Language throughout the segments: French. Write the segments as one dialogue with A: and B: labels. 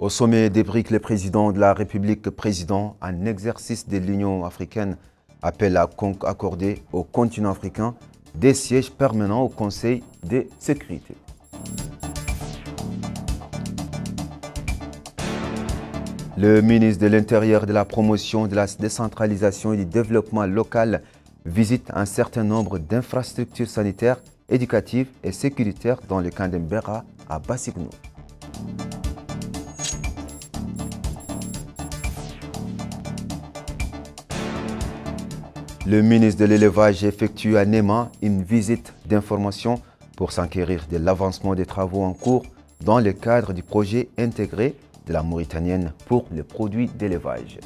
A: Au sommet des BRICS, le président de la République, président en exercice de l'Union africaine, appelle à accorder au continent africain des sièges permanents au Conseil de sécurité. Le ministre de l'Intérieur, de la Promotion, de la décentralisation et du développement local visite un certain nombre d'infrastructures sanitaires, éducatives et sécuritaires dans le camp d'Embera à Bassigno. Le ministre de l'Élevage effectue à Néma une visite d'information pour s'enquérir de l'avancement des travaux en cours dans le cadre du projet intégré de la Mauritanienne pour les produits d'élevage.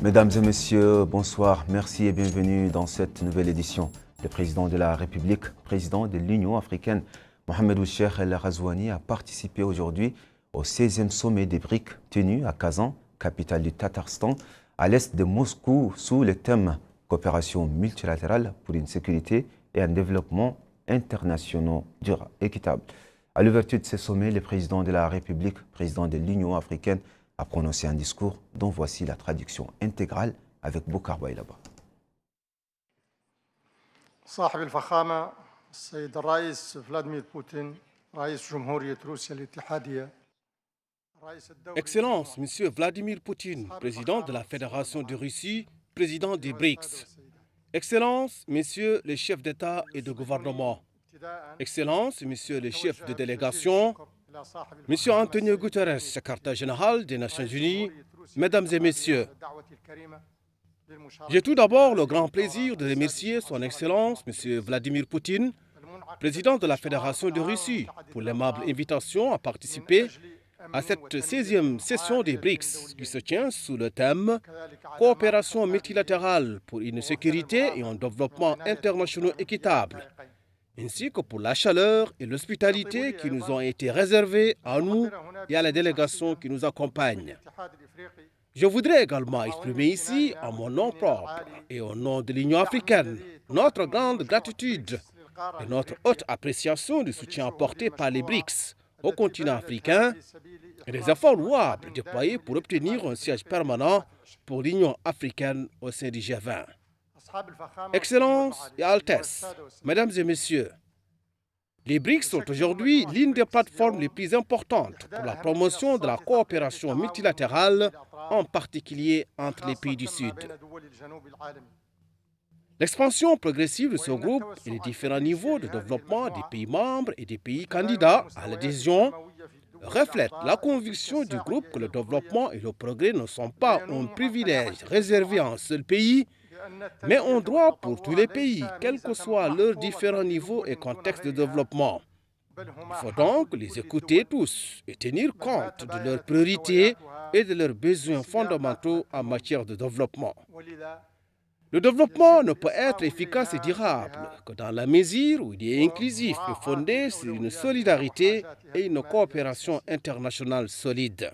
A: Mesdames et messieurs, bonsoir, merci et bienvenue dans cette nouvelle édition. Le président de la République, président de l'Union africaine, Mohamed Ould-Cheikh El Ghazouani, a participé aujourd'hui au 16e sommet des BRICS tenu à Kazan, capitale du Tatarstan, à l'est de Moscou, sous le thème « Coopération multilatérale pour une sécurité et un développement internationaux durables, équitables ». À l'ouverture de ce sommet, le président de la République, président de l'Union africaine, a prononcé un discours dont voici la traduction intégrale avec Boukar Baylaba.
B: صاحب الفخامة السيد الرئيس فلاديمير بوتين رئيس جمهورية روسيا الاتحادية.
C: Excellence, Monsieur Vladimir Poutine, président de la Fédération de Russie, président des BRICS. Excellence, Messieurs les chefs d'État et de gouvernement. Excellence, Messieurs les chefs de délégation. Monsieur Antonio Guterres, secrétaire général des Nations Unies. Mesdames et Messieurs, j'ai tout d'abord le grand plaisir de remercier Son Excellence, Monsieur Vladimir Poutine, président de la Fédération de Russie, pour l'aimable invitation à participer à cette 16e session des BRICS qui se tient sous le thème « Coopération multilatérale pour une sécurité et un développement internationaux équitables », ainsi que pour la chaleur et l'hospitalité qui nous ont été réservées à nous et à la délégation qui nous accompagne. Je voudrais également exprimer ici, en mon nom propre et au nom de l'Union africaine, notre grande gratitude et notre haute appréciation du soutien apporté par les BRICS au continent africain et des efforts louables déployés pour obtenir un siège permanent pour l'Union africaine au sein du G20. Excellences et Altesses, Mesdames et Messieurs, les BRICS sont aujourd'hui l'une des plateformes les plus importantes pour la promotion de la coopération multilatérale, en particulier entre les pays du Sud. L'expansion progressive de ce groupe et les différents niveaux de développement des pays membres et des pays candidats à l'adhésion reflètent la conviction du groupe que le développement et le progrès ne sont pas un privilège réservé à un seul pays, mais un droit pour tous les pays, quels que soient leurs différents niveaux et contextes de développement. Il faut donc les écouter tous et tenir compte de leurs priorités et de leurs besoins fondamentaux en matière de développement. Le développement ne peut être efficace et durable que dans la mesure où il est inclusif et fondé sur une solidarité et une coopération internationale solide.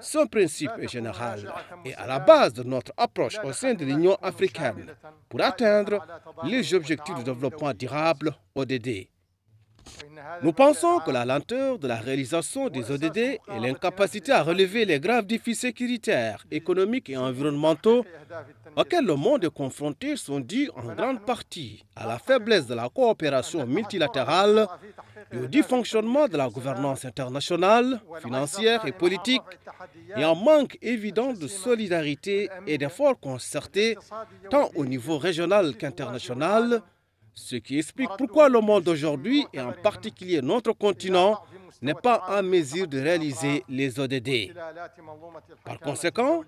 C: Ce principe est général et à la base de notre approche au sein de l'Union africaine pour atteindre les objectifs de développement durable ODD. Nous pensons que la lenteur de la réalisation des ODD et l'incapacité à relever les graves défis sécuritaires, économiques et environnementaux auxquels le monde est confronté sont dus en grande partie à la faiblesse de la coopération multilatérale et au dysfonctionnement de la gouvernance internationale, financière et politique, et un manque évident de solidarité et d'efforts concertés tant au niveau régional qu'international, ce qui explique pourquoi le monde aujourd'hui, et en particulier notre continent, n'est pas en mesure de réaliser les ODD. Par conséquent,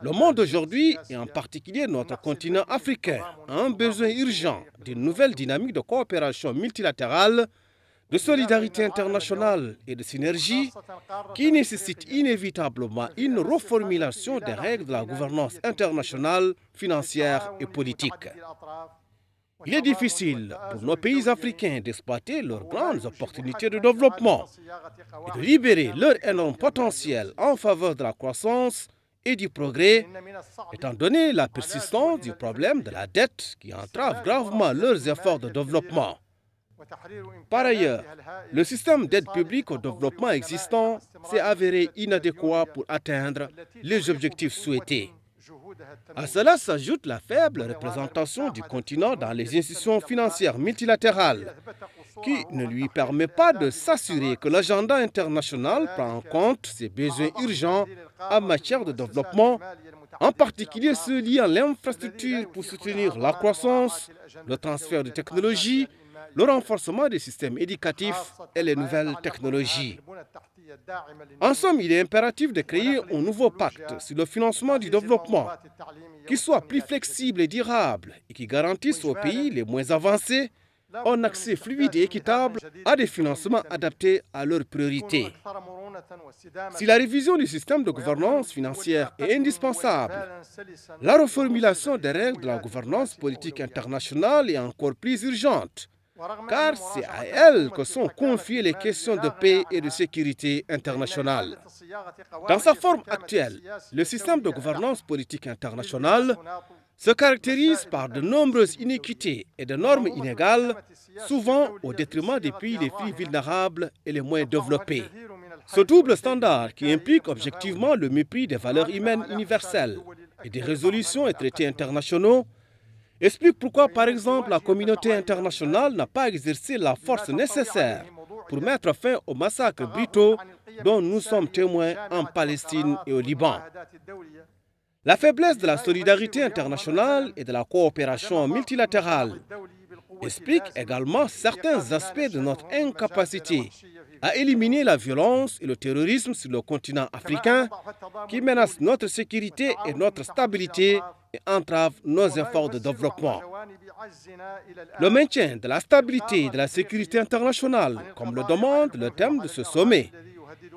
C: le monde aujourd'hui, et en particulier notre continent africain, a un besoin urgent d'une nouvelle dynamique de coopération multilatérale, de solidarité internationale et de synergie qui nécessite inévitablement une reformulation des règles de la gouvernance internationale, financière et politique. Il est difficile pour nos pays africains d'exploiter leurs grandes opportunités de développement et de libérer leur énorme potentiel en faveur de la croissance et du progrès, étant donné la persistance du problème de la dette qui entrave gravement leurs efforts de développement. Par ailleurs, le système d'aide publique au développement existant s'est avéré inadéquat pour atteindre les objectifs souhaités. À cela s'ajoute la faible représentation du continent dans les institutions financières multilatérales, qui ne lui permet pas de s'assurer que l'agenda international prend en compte ses besoins urgents en matière de développement, en particulier ceux liés à l'infrastructure pour soutenir la croissance, le transfert de technologies, le renforcement des systèmes éducatifs et les nouvelles technologies. En somme, il est impératif de créer un nouveau pacte sur le financement du développement qui soit plus flexible et durable et qui garantisse aux pays les moins avancés un accès fluide et équitable à des financements adaptés à leurs priorités. Si la révision du système de gouvernance financière est indispensable, la reformulation des règles de la gouvernance politique internationale est encore plus urgente, car c'est à elle que sont confiées les questions de paix et de sécurité internationale. Dans sa forme actuelle, le système de gouvernance politique internationale se caractérise par de nombreuses iniquités et de normes inégales, souvent au détriment des pays les plus vulnérables et les moins développés. Ce double standard, qui implique objectivement le mépris des valeurs humaines universelles et des résolutions et traités internationaux, explique pourquoi, par exemple, la communauté internationale n'a pas exercé la force nécessaire pour mettre fin aux massacres brutaux dont nous sommes témoins en Palestine et au Liban. La faiblesse de la solidarité internationale et de la coopération multilatérale explique également certains aspects de notre incapacité à éliminer la violence et le terrorisme sur le continent africain qui menacent notre sécurité et notre stabilité et entravent nos efforts de développement. Le maintien de la stabilité et de la sécurité internationale, comme le demande le thème de ce sommet,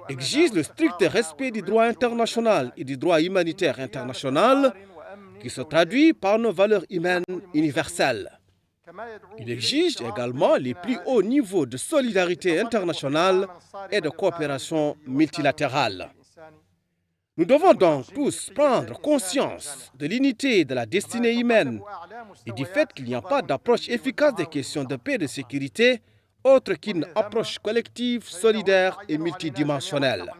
C: exige le strict respect du droit international et du droit humanitaire international qui se traduit par nos valeurs humaines universelles. Il exige également les plus hauts niveaux de solidarité internationale et de coopération multilatérale. Nous devons donc tous prendre conscience de l'unité de la destinée humaine et du fait qu'il n'y a pas d'approche efficace des questions de paix et de sécurité autre qu'une approche collective, solidaire et multidimensionnelle.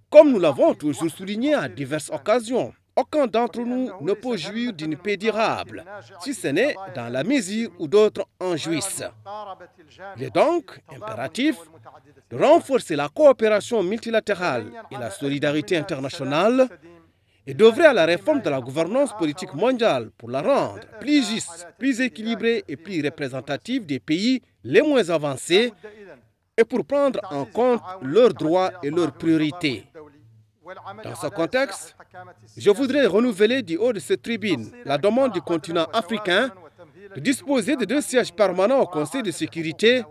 C: Comme nous l'avons toujours souligné à diverses occasions, aucun d'entre nous ne peut jouir d'une paix durable, si ce n'est dans la mesure où d'autres en jouissent. Il est donc impératif de renforcer la coopération multilatérale et la solidarité internationale et d'œuvrer à la réforme de la gouvernance politique mondiale pour la rendre plus juste, plus équilibrée et plus représentative des pays les moins avancés et pour prendre en compte leurs droits et leurs priorités. Dans ce contexte, je voudrais renouveler du haut de cette tribune la demande du continent africain de disposer de 2 sièges permanents au Conseil de sécurité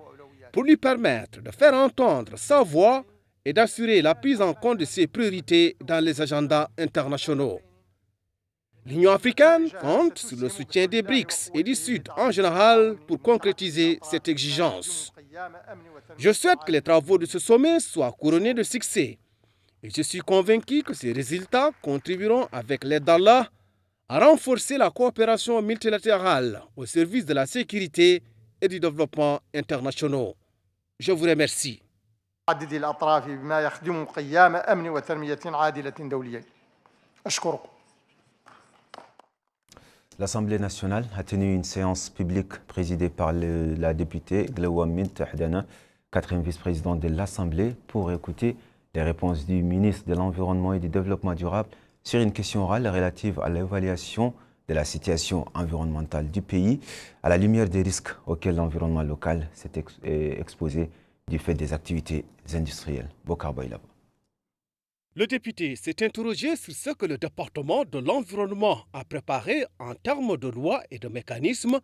C: pour lui permettre de faire entendre sa voix et d'assurer la prise en compte de ses priorités dans les agendas internationaux. L'Union africaine compte sur le soutien des BRICS et du Sud en général pour concrétiser cette exigence. Je souhaite que les travaux de ce sommet soient couronnés de succès et je suis convaincu que ces résultats contribueront avec l'aide d'Allah à renforcer la coopération multilatérale au service de la sécurité et du développement internationaux. Je vous remercie.
A: L'Assemblée nationale a tenu une séance publique présidée par la députée Glaoua Mint Ahdana, 4e vice-présidente de l'Assemblée, pour écouter les réponses du ministre de l'Environnement et du Développement durable sur une question orale relative à l'évaluation de la situation environnementale du pays à la lumière des risques auxquels l'environnement local s'est exposé du fait des activités industrielles. Bokar Baïlaba.
C: Le député s'est interrogé sur ce que le département de l'environnement a préparé en termes de lois et de mécanismes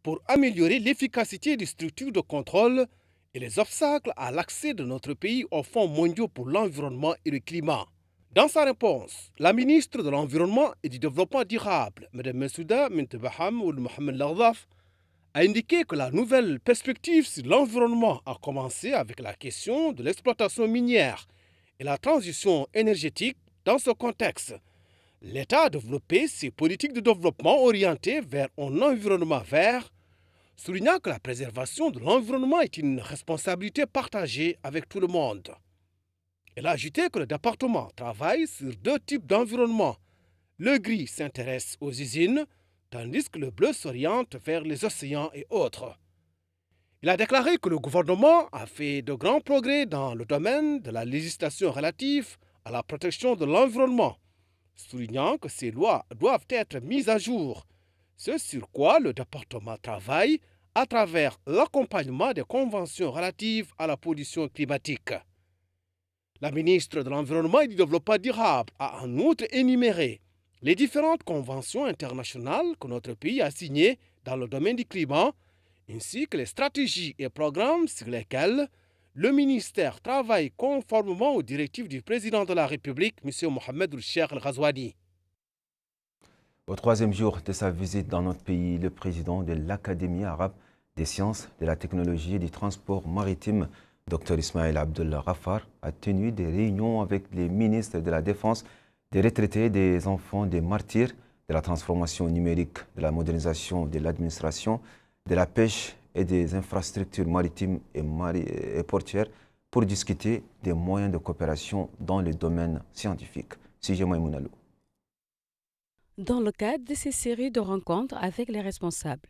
C: pour améliorer l'efficacité des structures de contrôle et les obstacles à l'accès de notre pays aux fonds mondiaux pour l'environnement et le climat. Dans sa réponse, la ministre de l'Environnement et du Développement durable, Mme Messouda Mintebaham Ould Mohamed Lardaf, a indiqué que la nouvelle perspective sur l'environnement a commencé avec la question de l'exploitation minière et la transition énergétique. Dans ce contexte, l'État a développé ses politiques de développement orientées vers un environnement vert, soulignant que la préservation de l'environnement est une responsabilité partagée avec tout le monde. Elle a ajouté que le département travaille sur 2 types d'environnement. Le gris s'intéresse aux usines, tandis que le bleu s'oriente vers les océans et autres. Il a déclaré que le gouvernement a fait de grands progrès dans le domaine de la législation relative à la protection de l'environnement, soulignant que ces lois doivent être mises à jour, ce sur quoi le département travaille à travers l'accompagnement des conventions relatives à la pollution climatique. La ministre de l'Environnement et du Développement durable a en outre énuméré les différentes conventions internationales que notre pays a signées dans le domaine du climat, ainsi que les stratégies et programmes sur lesquels le ministère travaille conformément aux directives du président de la République, M. Mohamed Ould-Cheikh El Ghazouani.
A: Au 3e jour de sa visite dans notre pays, le président de l'Académie arabe des sciences, de la technologie et du transport maritime, Dr Ismail Abdel Ghaffar, a tenu des réunions avec les ministres de la Défense, des retraités, des enfants, des martyrs, de la transformation numérique, de la modernisation de l'administration, de la pêche et des infrastructures maritimes et portières pour discuter des moyens de coopération dans le domaine scientifique. Sije Maïmounalou.
D: Dans le cadre de ces séries de rencontres avec les responsables,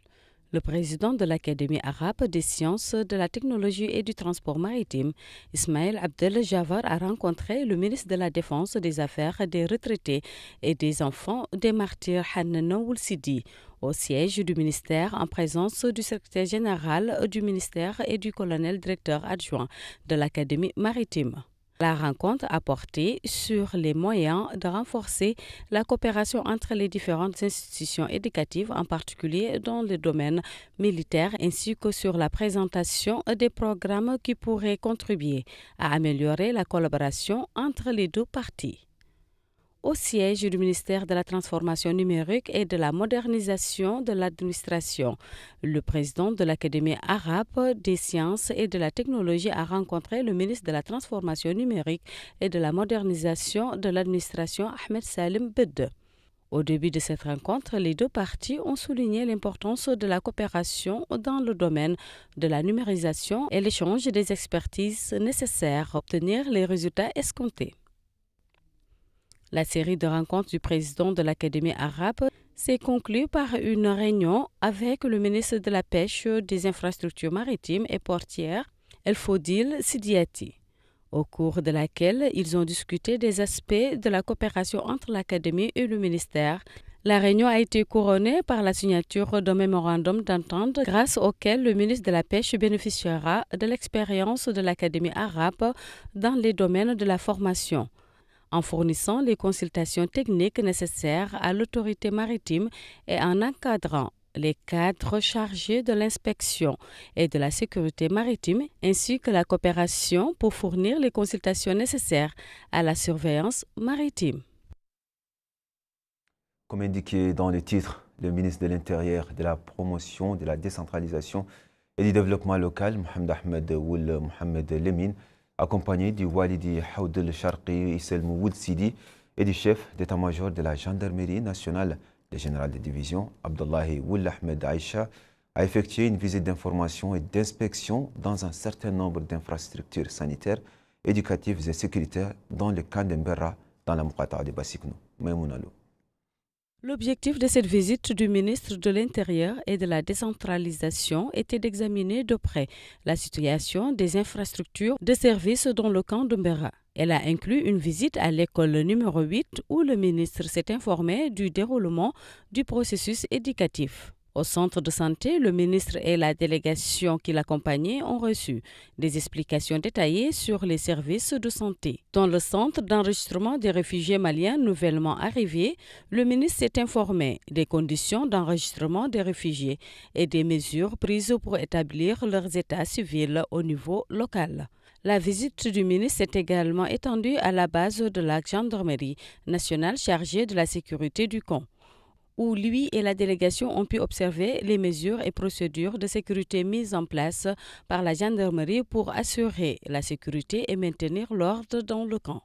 D: le président de l'Académie arabe des sciences, de la technologie et du transport maritime, Ismail Abdel Ghaffar, a rencontré le ministre de la Défense, des Affaires des retraités et des enfants des martyrs Hanan Ould Sidi au siège du ministère en présence du secrétaire général du ministère et du colonel directeur adjoint de l'Académie maritime. La rencontre a porté sur les moyens de renforcer la coopération entre les différentes institutions éducatives, en particulier dans le domaine militaire, ainsi que sur la présentation des programmes qui pourraient contribuer à améliorer la collaboration entre les 2 parties. Au siège du ministère de la Transformation numérique et de la modernisation de l'administration, le président de l'Académie arabe des sciences et de la technologie a rencontré le ministre de la Transformation numérique et de la modernisation de l'administration, Ahmed Salim Bed. Au début de cette rencontre, les 2 parties ont souligné l'importance de la coopération dans le domaine de la numérisation et l'échange des expertises nécessaires à obtenir les résultats escomptés. La série de rencontres du président de l'Académie arabe s'est conclue par une réunion avec le ministre de la Pêche, des Infrastructures maritimes et portières, El Fodil Sidiati, au cours de laquelle ils ont discuté des aspects de la coopération entre l'Académie et le ministère. La réunion a été couronnée par la signature d'un mémorandum d'entente grâce auquel le ministre de la Pêche bénéficiera de l'expérience de l'Académie arabe dans les domaines de la formation, en fournissant les consultations techniques nécessaires à l'autorité maritime et en encadrant les cadres chargés de l'inspection et de la sécurité maritime, ainsi que la coopération pour fournir les consultations nécessaires à la surveillance maritime.
A: Comme indiqué dans le titre, le ministre de l'Intérieur, de la Promotion, de la Décentralisation et du Développement local, Mohamed Ahmed Ould Mohamed Lemine, accompagné du Walidi Haoud Sharqi Isselm Ould Sidi et du chef d'état-major de la gendarmerie nationale, le général de division Abdullahi Ould Ahmed Aïcha, a effectué une visite d'information et d'inspection dans un certain nombre d'infrastructures sanitaires, éducatives et sécuritaires dans le camp d'Emberra, dans la Muqata'a de Bassikno. Maïmounalou.
D: L'objectif de cette visite du ministre de l'Intérieur et de la décentralisation était d'examiner de près la situation des infrastructures de services dans le camp d'Emberra. Elle a inclus une visite à l'école numéro 8 où le ministre s'est informé du déroulement du processus éducatif. Au centre de santé, le ministre et la délégation qui l'accompagnait ont reçu des explications détaillées sur les services de santé. Dans le centre d'enregistrement des réfugiés maliens nouvellement arrivés, le ministre s'est informé des conditions d'enregistrement des réfugiés et des mesures prises pour établir leurs états civils au niveau local. La visite du ministre s'est également étendue à la base de la gendarmerie nationale chargée de la sécurité du camp, où lui et la délégation ont pu observer les mesures et procédures de sécurité mises en place par la gendarmerie pour assurer la sécurité et maintenir l'ordre dans le camp.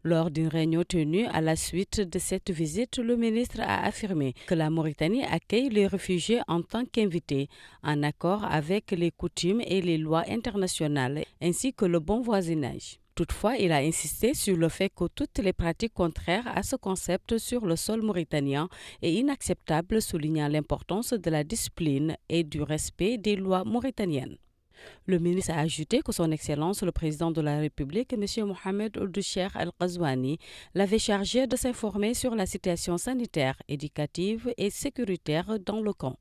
D: Lors d'une réunion tenue à la suite de cette visite, le ministre a affirmé que la Mauritanie accueille les réfugiés en tant qu'invités, en accord avec les coutumes et les lois internationales, ainsi que le bon voisinage. Toutefois, il a insisté sur le fait que toutes les pratiques contraires à ce concept sur le sol mauritanien est inacceptable, soulignant l'importance de la discipline et du respect des lois mauritaniennes. Le ministre a ajouté que son Excellence, le président de la République, M. Mohamed Ould Cheikh Al Ghazouani, l'avait chargé de s'informer sur la situation sanitaire, éducative et sécuritaire dans le camp,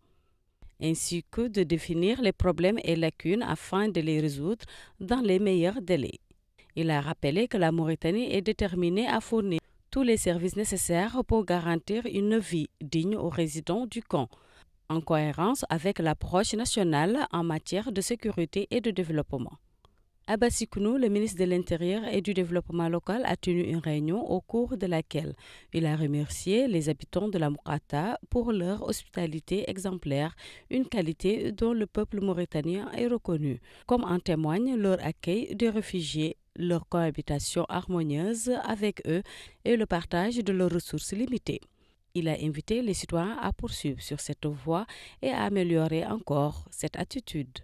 D: ainsi que de définir les problèmes et lacunes afin de les résoudre dans les meilleurs délais. Il a rappelé que la Mauritanie est déterminée à fournir tous les services nécessaires pour garantir une vie digne aux résidents du camp, en cohérence avec l'approche nationale en matière de sécurité et de développement. Abba Sikounou, le ministre de l'Intérieur et du Développement local, a tenu une réunion au cours de laquelle il a remercié les habitants de la Moukata pour leur hospitalité exemplaire, une qualité dont le peuple mauritanien est reconnu, comme en témoigne leur accueil des réfugiés, leur cohabitation harmonieuse avec eux et le partage de leurs ressources limitées. Il a invité les citoyens à poursuivre sur cette voie et à améliorer encore cette attitude.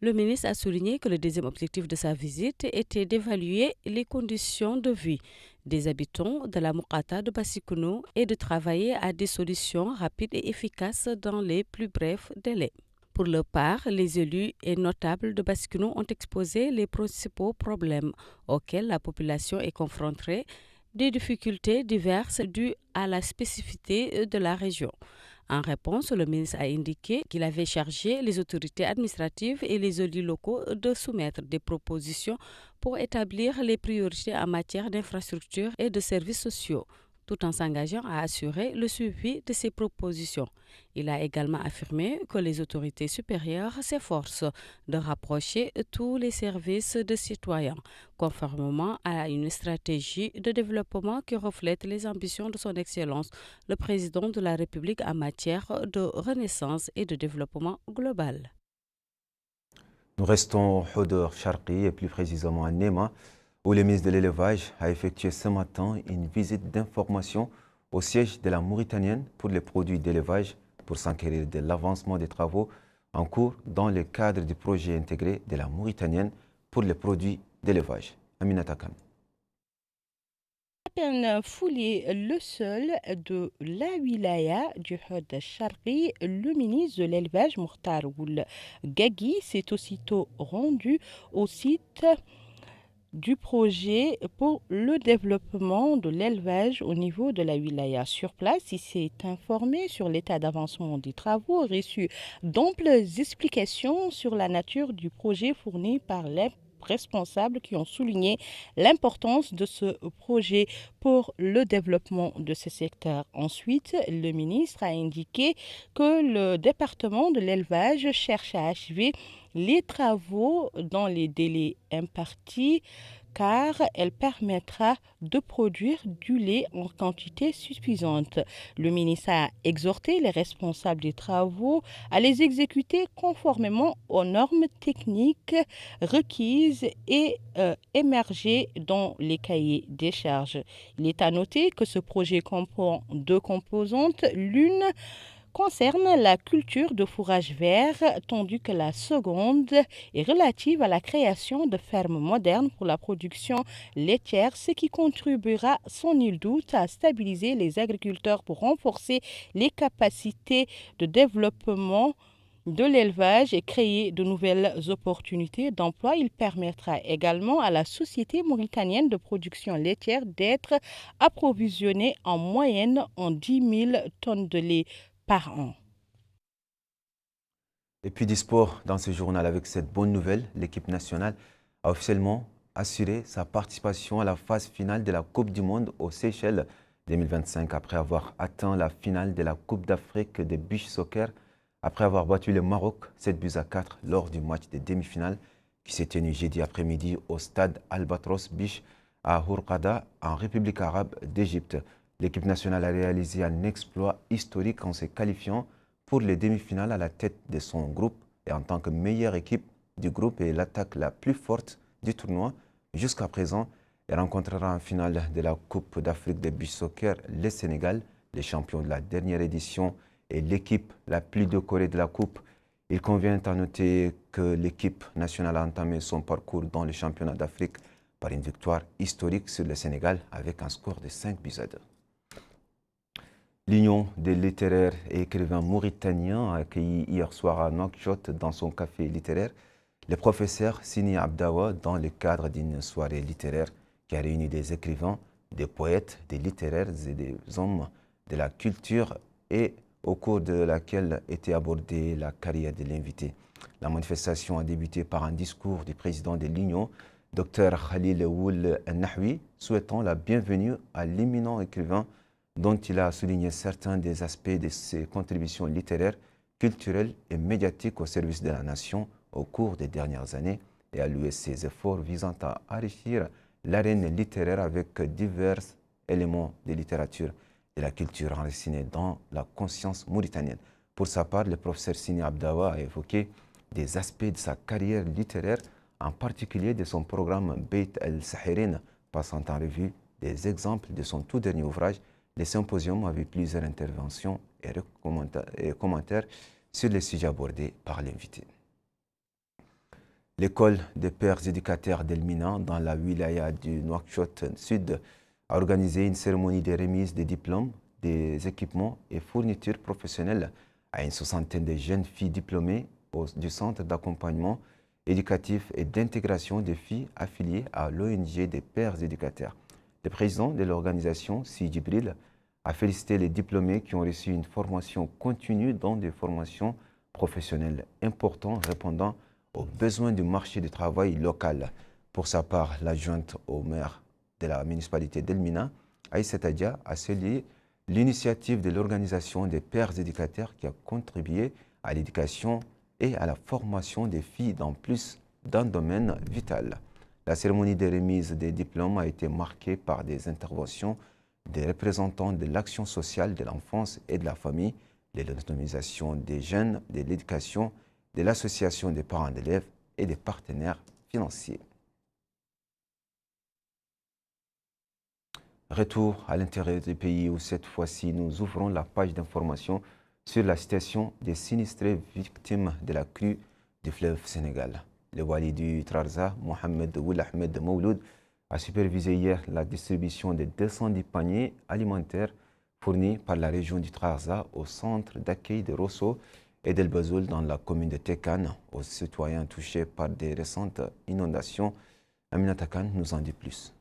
D: Le ministre a souligné que le deuxième objectif de sa visite était d'évaluer les conditions de vie des habitants de la Moukata de Bassikounou et de travailler à des solutions rapides et efficaces dans les plus brefs délais. Pour leur part, les élus et notables de Bassikounou ont exposé les principaux problèmes auxquels la population est confrontée, des difficultés diverses dues à la spécificité de la région. En réponse, le ministre a indiqué qu'il avait chargé les autorités administratives et les élus locaux de soumettre des propositions pour établir les priorités en matière d'infrastructures et de services sociaux, tout en s'engageant à assurer le suivi de ces propositions. Il a également affirmé que les autorités supérieures s'efforcent de rapprocher tous les services de citoyens, conformément à une stratégie de développement qui reflète les ambitions de son Excellence, le président de la République en matière de renaissance et de développement global.
A: Nous restons au Hodor Sharqi et plus précisément à Nema, où le ministre de l'Élevage a effectué ce matin une visite d'information au siège de la Mauritanienne pour les produits d'élevage pour s'enquérir de l'avancement des travaux en cours dans le cadre du projet intégré de la Mauritanienne pour les produits d'élevage. Aminata Khan.
E: À peine foulé le sol de la wilaya du Hodor Sharqi, le ministre de l'Élevage, Mokhtar Ould Ghagui, s'est aussitôt rendu au site du projet pour le développement de l'élevage au niveau de la wilaya. Sur place, il s'est informé sur l'état d'avancement des travaux, reçu d'amples explications sur la nature du projet fourni par les responsables qui ont souligné l'importance de ce projet pour le développement de ce secteur. Ensuite, le ministre a indiqué que le département de l'élevage cherche à achever les travaux dans les délais impartis, car elle permettra de produire du lait en quantité suffisante. Le ministre a exhorté les responsables des travaux à les exécuter conformément aux normes techniques requises et émergées dans les cahiers des charges. Il est à noter que ce projet comprend deux composantes. L'une concerne la culture de fourrage vert, tandis que la seconde est relative à la création de fermes modernes pour la production laitière, ce qui contribuera sans nul doute à stabiliser les agriculteurs pour renforcer les capacités de développement de l'élevage et créer de nouvelles opportunités d'emploi. Il permettra également à la société mauritanienne de production laitière d'être approvisionnée en moyenne en 10 000 tonnes de lait par an.
A: Et puis du sport dans ce journal avec cette bonne nouvelle, l'équipe nationale a officiellement assuré sa participation à la phase finale de la Coupe du Monde aux Seychelles 2025 après avoir atteint la finale de la Coupe d'Afrique de beach soccer, après avoir battu le Maroc 7-4 lors du match de demi-finale qui s'est tenu jeudi après-midi au stade Albatros Beach à Hurghada en République arabe d'Égypte. L'équipe nationale a réalisé un exploit historique en se qualifiant pour les demi-finales à la tête de son groupe et en tant que meilleure équipe du groupe et l'attaque la plus forte du tournoi. Jusqu'à présent, et rencontrera en finale de la Coupe d'Afrique de beach soccer le Sénégal, les champions de la dernière édition et l'équipe la plus décorée de la Coupe. Il convient à noter que l'équipe nationale a entamé son parcours dans le championnat d'Afrique par une victoire historique sur le Sénégal avec un score de 5-2. L'Union des littéraires et écrivains mauritaniens a accueilli hier soir à Nouakchott dans son café littéraire le professeur Sini Abdawa dans le cadre d'une soirée littéraire qui a réuni des écrivains, des poètes, des littéraires et des hommes de la culture et au cours de laquelle était abordée la carrière de l'invité. La manifestation a débuté par un discours du président de l'Union, Dr Khalil Ould Nahwi, souhaitant la bienvenue à l'éminent écrivain dont il a souligné certains des aspects de ses contributions littéraires, culturelles et médiatiques au service de la nation au cours des dernières années et a loué ses efforts visant à enrichir l'arène littéraire avec divers éléments de littérature et la culture enracinée dans la conscience mauritanienne. Pour sa part, le professeur Sini Abdawa a évoqué des aspects de sa carrière littéraire, en particulier de son programme Beit el-Sahirin, passant en revue des exemples de son tout dernier ouvrage. Les symposiums avaient plusieurs interventions et commentaires sur les sujets abordés par l'invité. L'école des pères éducateurs d'Elmina, dans la wilaya du Nouakchott Sud, a organisé une cérémonie de remise des diplômes, des équipements et fournitures professionnelles à une soixantaine de jeunes filles diplômées du Centre d'accompagnement éducatif et d'intégration des filles affiliées à l'ONG des pères éducateurs. Le président de l'organisation, Si Djibril, a félicité les diplômés qui ont reçu une formation continue dans des formations professionnelles importantes répondant aux besoins du marché du travail local. Pour sa part, l'adjointe au maire de la municipalité d'Elmina, Aïssata Adia, a salué l'initiative de l'organisation des pères éducateurs qui a contribué à l'éducation et à la formation des filles dans plus d'un domaine vital. La cérémonie de remise des diplômes a été marquée par des interventions des représentants de l'action sociale de l'enfance et de la famille, de l'autonomisation des jeunes, de l'éducation, de l'association des parents d'élèves et des partenaires financiers. Retour à l'intérieur du pays où cette fois-ci nous ouvrons la page d'information sur la situation des sinistrés victimes de la crue du fleuve Sénégal. Le wali du Trarza, Mohamed Ould Ahmed Mouloud, a supervisé hier la distribution de 210 paniers alimentaires fournis par la région du Trarza au centre d'accueil de Rosso et d'El Bazoul dans la commune de Tekan aux citoyens touchés par des récentes inondations. Aminata Khan nous en dit plus.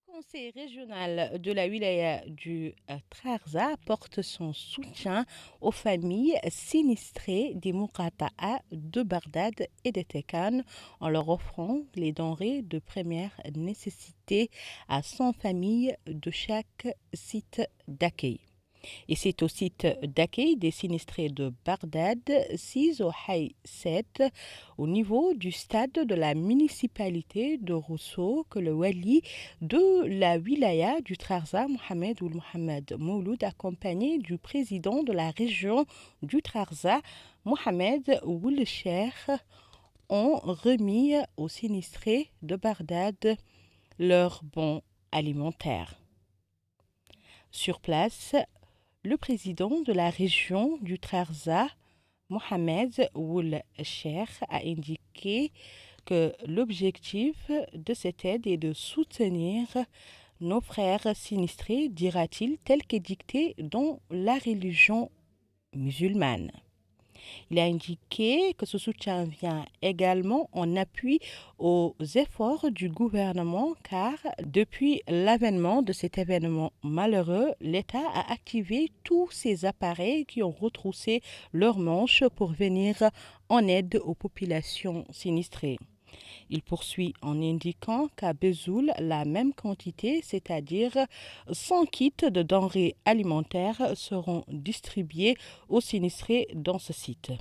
E: Le conseil régional de la wilaya du Trarza apporte son soutien aux familles sinistrées des Muqata'a de Bagdad et de Tekan en leur offrant les denrées de première nécessité à 100 familles de chaque site d'accueil. Et c'est au site d'accueil des sinistrés de Bagdad, 6 au Haï 7, au niveau du stade de la municipalité de Rosso, que le wali de la wilaya du Trarza, Mohamed Ould Mohamed Mouloud, accompagné du président de la région du Trarza, Mohamed Ould Cheikh, ont remis aux sinistrés de Bagdad leurs bons alimentaires. Sur place, le président de la région du Trarza, Mohamed Ould Cheikh, a indiqué que l'objectif de cette aide est de soutenir nos frères sinistrés, dira-t-il, tel qu'édicté dans la religion musulmane. Il a indiqué que ce soutien vient également en appui aux efforts du gouvernement car depuis l'avènement de cet événement malheureux, l'État a activé tous ses appareils qui ont retroussé leurs manches pour venir en aide aux populations sinistrées. Il poursuit en indiquant qu'à Bezoul, la même quantité, c'est-à-dire 100 kits de denrées alimentaires, seront distribués aux sinistrés dans ce site.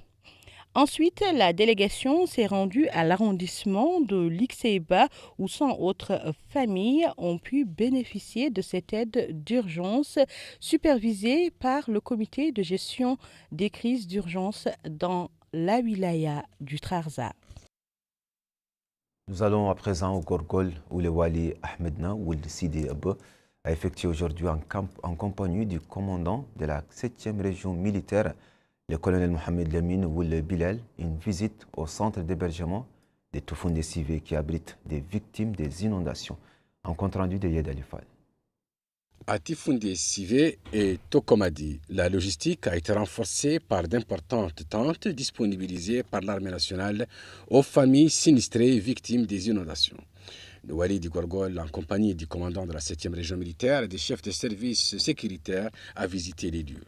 E: Ensuite, la délégation s'est rendue à l'arrondissement de l'Ixéba où 100 autres familles ont pu bénéficier de cette aide d'urgence supervisée par le comité de gestion des crises d'urgence dans la wilaya du Trarza.
A: Nous allons à présent au Gorgol où le Wali Ahmedna Ould Sidi Abba a effectué aujourd'hui en compagnie du commandant de la 7e région militaire, le colonel Mohamed Lamine Ould Bilal, une visite au centre d'hébergement des Toufoundé Sivé qui abrite des victimes des inondations. En compte rendu de Yed Alifal.
F: À Toufoundé Sivé et Tokomadi, la logistique a été renforcée par d'importantes tentes disponibilisées par l'armée nationale aux familles sinistrées victimes des inondations. Le Wali du Gorgol, en compagnie du commandant de la 7e région militaire et des chefs de services sécuritaires, a visité les lieux.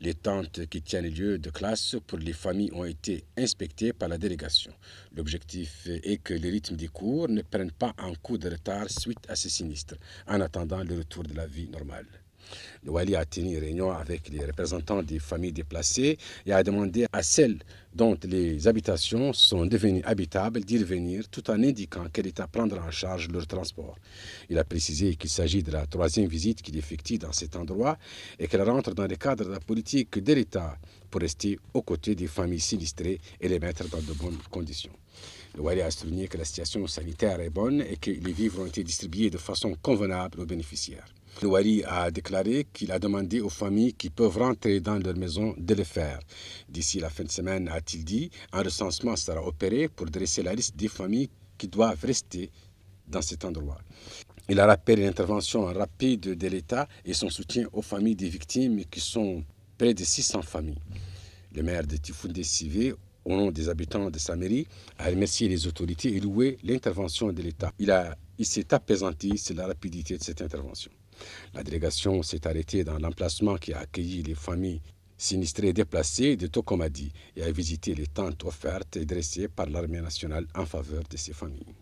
F: Les tentes qui tiennent lieu de classe pour les familles ont été inspectées par la délégation. L'objectif est que les rythmes des cours ne prennent pas un coup de retard suite à ces sinistres, en attendant le retour de la vie normale. Le Wali a tenu une réunion avec les représentants des familles déplacées et a demandé à celles dont les habitations sont devenues habitables d'y revenir tout en indiquant que l'État prendra en charge leur transport. Il a précisé qu'il s'agit de la 3e visite qu'il effectue dans cet endroit et qu'elle rentre dans le cadre de la politique de l'État pour rester aux côtés des familles sinistrées et les mettre dans de bonnes conditions. Le Wali a souligné que la situation sanitaire est bonne et que les vivres ont été distribués de façon convenable aux bénéficiaires. Le Wali a déclaré qu'il a demandé aux familles qui peuvent rentrer dans leur maison de le faire. D'ici la fin de semaine, a-t-il dit, un recensement sera opéré pour dresser la liste des familles qui doivent rester dans cet endroit. Il a rappelé l'intervention rapide de l'État et son soutien aux familles des victimes qui sont près de 600 familles. Le maire de Toufoundé Sivé, au nom des habitants de sa mairie, a remercié les autorités et loué l'intervention de l'État. Il s'est apaisanti sur la rapidité de cette intervention. La délégation s'est arrêtée dans l'emplacement qui a accueilli les familles sinistrées déplacées de Tokomadi et a visité les tentes offertes et dressées par l'armée nationale en faveur de ces familles.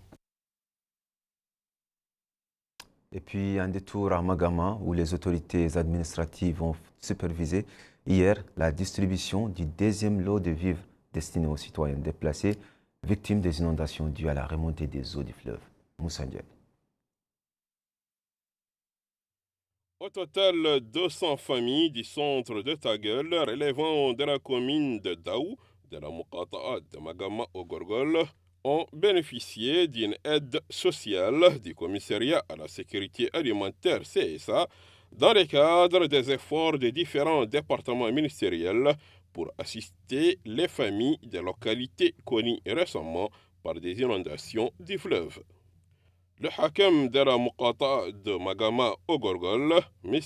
A: Et puis un détour à Magama où les autorités administratives ont supervisé hier la distribution du 2e lot de vivres destinés aux citoyens déplacés victimes des inondations dues à la remontée des eaux du fleuve. Moussa Ndiaye.
G: Au total, 200 familles du centre de Taguel, relevant de la commune de Daou, de la Muqata'a de Magama au Gorgol, ont bénéficié d'une aide sociale du commissariat à la sécurité alimentaire CSA dans le cadre des efforts des différents départements ministériels pour assister les familles des localités connues récemment par des inondations du fleuve. Le hakem de la Muqata'a de Magama au Gorgol, M.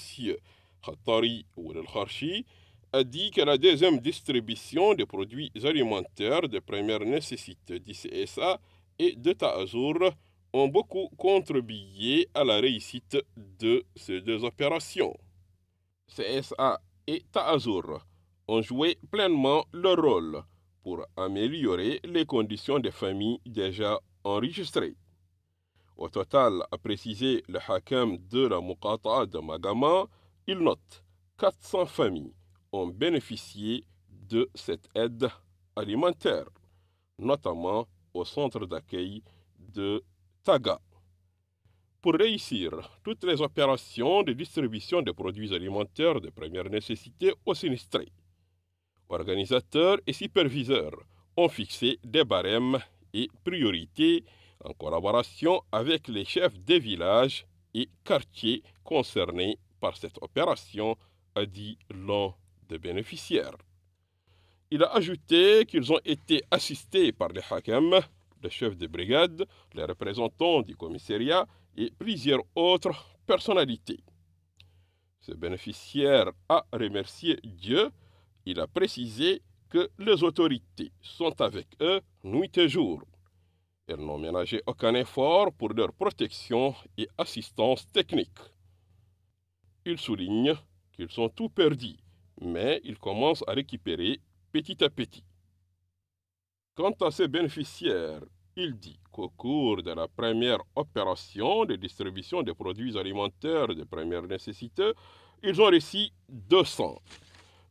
G: Khattari Ould El-Kharchi, a dit que la 2e distribution des produits alimentaires de première nécessité du CSA et de Ta'azour ont beaucoup contribué à la réussite de ces 2 opérations. CSA et Ta'azour ont joué pleinement leur rôle pour améliorer les conditions des familles déjà enregistrées. Au total, a précisé le hakem de la Muqata'a de Magama, il note 400 familles ont bénéficié de cette aide alimentaire, notamment au centre d'accueil de Taga. Pour réussir toutes les opérations de distribution de produits alimentaires de première nécessité aux sinistrés, organisateurs et superviseurs ont fixé des barèmes et priorités en collaboration avec les chefs des villages et quartiers concernés par cette opération, a dit l'un des bénéficiaires. Il a ajouté qu'ils ont été assistés par les hakems, les chefs de brigade, les représentants du commissariat et plusieurs autres personnalités. Ce bénéficiaire a remercié Dieu. Il a précisé que les autorités sont avec eux nuit et jour. Elles n'ont ménagé aucun effort pour leur protection et assistance technique. Il souligne qu'ils ont tout perdu, mais ils commencent à récupérer petit à petit. Quant à ces bénéficiaires, il dit qu'au cours de la première opération de distribution des produits alimentaires de première nécessité, ils ont reçu 200.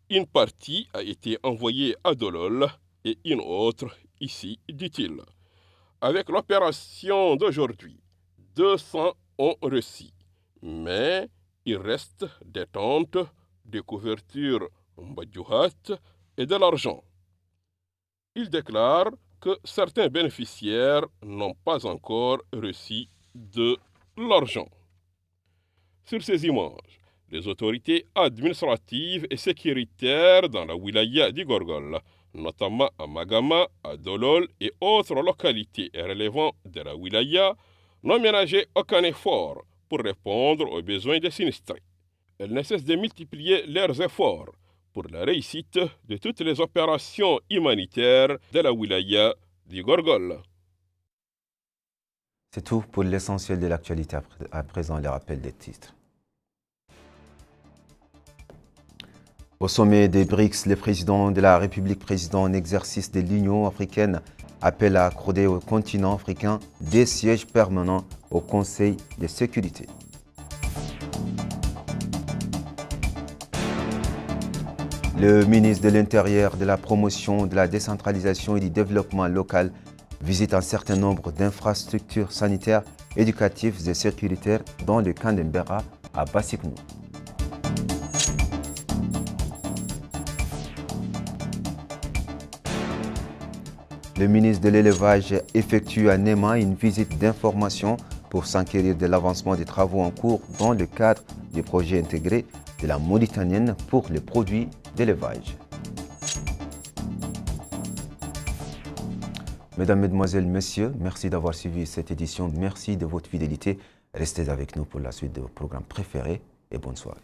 G: Une partie a été envoyée à Dolol et une autre ici, dit-il. Avec l'opération d'aujourd'hui, 200 ont reçu, mais il reste des tentes, des couvertures mbadjouhat et de l'argent. Il déclare que certains bénéficiaires n'ont pas encore reçu de l'argent. Sur ces images, les autorités administratives et sécuritaires dans la wilaya du Gorgol, notamment à Magama, à Dolol et autres localités relevant de la wilaya, n'ont ménagé aucun effort pour répondre aux besoins des sinistrés. Elles ne cessent de multiplier leurs efforts pour la réussite de toutes les opérations humanitaires de la wilaya du Gorgol.
A: C'est tout pour l'essentiel de l'actualité. À présent, le rappel des titres. Au sommet des BRICS, le président de la République, président en exercice de l'Union africaine, appelle à accorder au continent africain des sièges permanents au Conseil de sécurité. Le ministre de l'Intérieur, de la Promotion, de la Décentralisation et du Développement local visite un certain nombre d'infrastructures sanitaires, éducatives et sécuritaires dans le camp d'Embera à Bassiknou. Le ministre de l'Élevage effectue à Néma une visite d'information pour s'enquérir de l'avancement des travaux en cours dans le cadre du projet intégré de la Mauritanienne pour les produits d'élevage. Mesdames, Mesdemoiselles, Messieurs, merci d'avoir suivi cette édition. Merci de votre fidélité. Restez avec nous pour la suite de vos programmes préférés et bonne soirée.